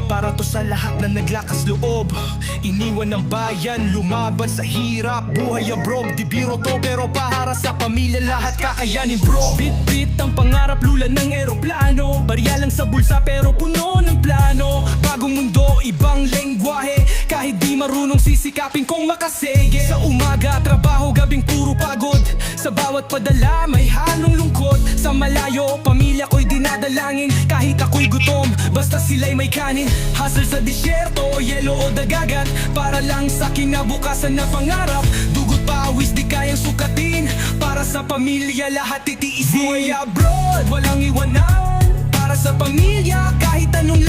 Para to sa lahat na naglakas loob, iniwan ng bayan, lumaban sa hirap. Buhay abroad, di biro to, pero para sa pamilya lahat kakayanin bro. Bit-bit ang pangarap, lula ng eroplano. Barya lang sa bulsa pero puno ng plano. Bagong mundo, ibang lengguwahe. Kahit di marunong sisikapin kong makasege. Sa umaga, trabaho, gabing puro pagod. Sa bawat padala, may halong lungkot. Sa malayo, pamilya ko'y dinadalangin. Kahit ako'y gutom, basta sila'y may kanin. Hustle sa disyerto, yelo o dagagat, para lang sa kinabukasan na pangarap. Dugot pawis, di kayang sukatin. Para sa pamilya, lahat titiisin. Buhay abroad, walang iwanan. Para sa pamilya, kahit anong